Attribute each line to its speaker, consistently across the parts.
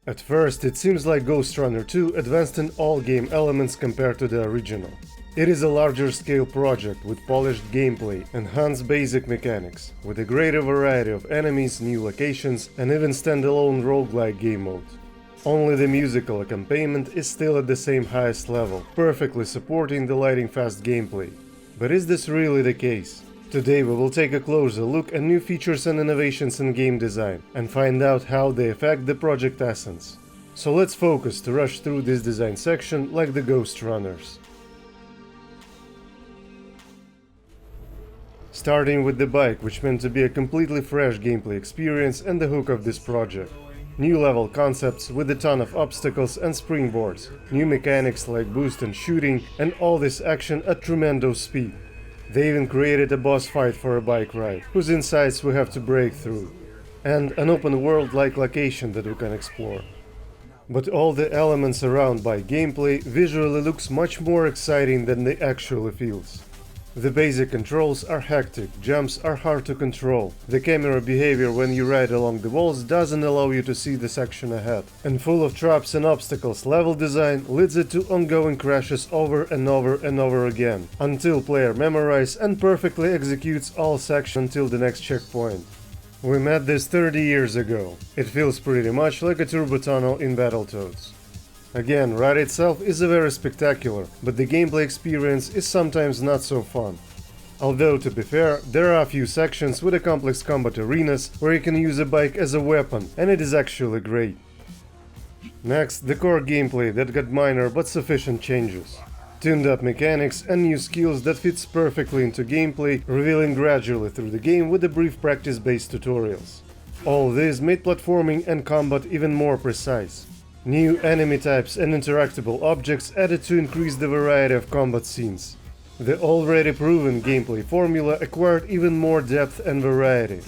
Speaker 1: At first, it seems like Ghostrunner 2 advanced in all game elements compared to the original. It is a larger scale project with polished gameplay, enhanced basic mechanics, with a greater variety of enemies, new locations, and even standalone roguelike game mode. Only the musical accompaniment is still at the same highest level, perfectly supporting the lightning-fast gameplay. But is this really the case? Today we will take a closer look at new features and innovations in game design, and find out how they affect the project essence. So let's focus to rush through this design section like the Ghostrunners. Starting with the bike, which meant to be a completely fresh gameplay experience and the hook of this project. New level concepts with a ton of obstacles and springboards, new mechanics like boost and shooting, and all this action at tremendous speed. They even created a boss fight for a bike ride, whose insides we have to break through, and an open world-like location that we can explore. But all the elements around bike gameplay visually looks much more exciting than they actually feels. The basic controls are hectic, jumps are hard to control, the camera behavior when you ride along the walls doesn't allow you to see the section ahead, and full of traps and obstacles level design leads it to ongoing crashes over and over and over again, until player memorizes and perfectly executes all sections until the next checkpoint. We met this 30 years ago. It feels pretty much like a turbo tunnel in Battletoads. Again, ride itself is very spectacular, but the gameplay experience is sometimes not so fun. Although, to be fair, there are a few sections with a complex combat arenas where you can use a bike as a weapon, and it is actually great. Next, the core gameplay that got minor but sufficient changes. Tuned up mechanics and new skills that fits perfectly into gameplay, revealing gradually through the game with the brief practice-based tutorials. All this made platforming and combat even more precise. New enemy types and interactable objects added to increase the variety of combat scenes. The already proven gameplay formula acquired even more depth and variety.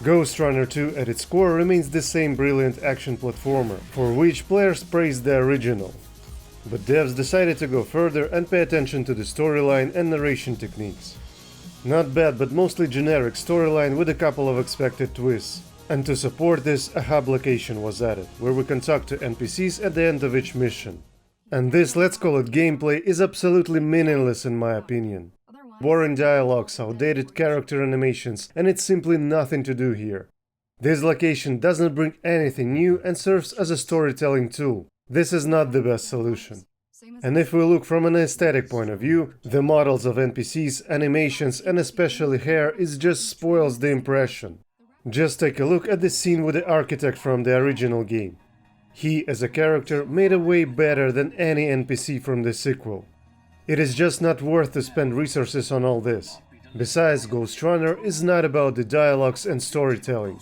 Speaker 1: Ghostrunner 2 at its core remains the same brilliant action platformer, for which players praised the original. But devs decided to go further and pay attention to the storyline and narration techniques. Not bad, but mostly generic storyline with a couple of expected twists. And to support this, a hub location was added, where we can talk to NPCs at the end of each mission. And this, let's call it gameplay, is absolutely meaningless in my opinion. Boring dialogues, outdated character animations, and it's simply nothing to do here. This location doesn't bring anything new and serves as a storytelling tool. This is not the best solution. And if we look from an aesthetic point of view, the models of NPCs, animations, and especially hair, it just spoils the impression. Just take a look at the scene with the architect from the original game. He, as a character, made it way better than any NPC from the sequel. It is just not worth to spend resources on all this. Besides, Ghostrunner is not about the dialogues and storytelling.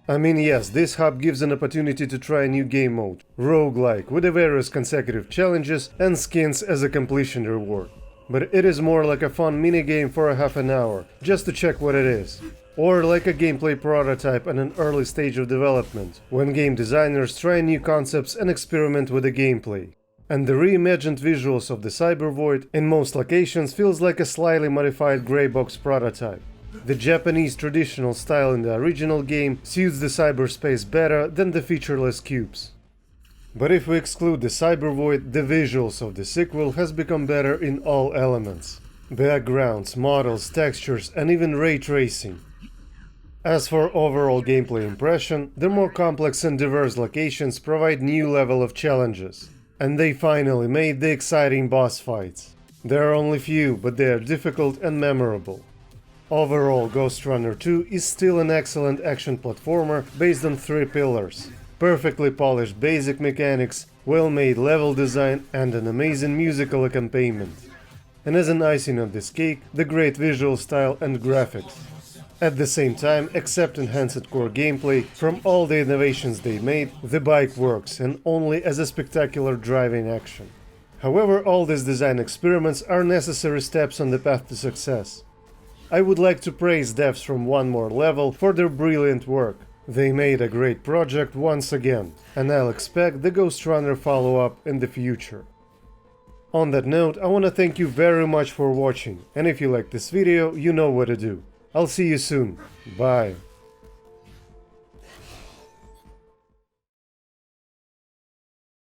Speaker 1: I mean, yes, this hub gives an opportunity to try a new game mode, roguelike, with the various consecutive challenges and skins as a completion reward. But it is more like a fun minigame for a half an hour, just to check what it is. Or like a gameplay prototype at an early stage of development, when game designers try new concepts and experiment with the gameplay. And the reimagined visuals of the Cyber Void in most locations feels like a slightly modified grey box prototype. The Japanese traditional style in the original game suits the cyberspace better than the featureless cubes. But if we exclude the Cyber Void, the visuals of the sequel has become better in all elements. Backgrounds, models, textures, and even ray tracing. As for overall gameplay impression, the more complex and diverse locations provide new level of challenges. And they finally made the exciting boss fights. There are only few, but they are difficult and memorable. Overall, Ghostrunner 2 is still an excellent action platformer based on 3 pillars. Perfectly polished basic mechanics, well-made level design, and an amazing musical accompaniment. And as an icing on this cake, the great visual style and graphics. At the same time, except enhanced core gameplay, from all the innovations they made, the bike works, and only as a spectacular driving action. However, all these design experiments are necessary steps on the path to success. I would like to praise devs from One More Level for their brilliant work. They made a great project once again, and I'll expect the Ghostrunner follow-up in the future. On that note, I want to thank you very much for watching, and if you liked this video, you know what to do. I'll see you soon. Bye.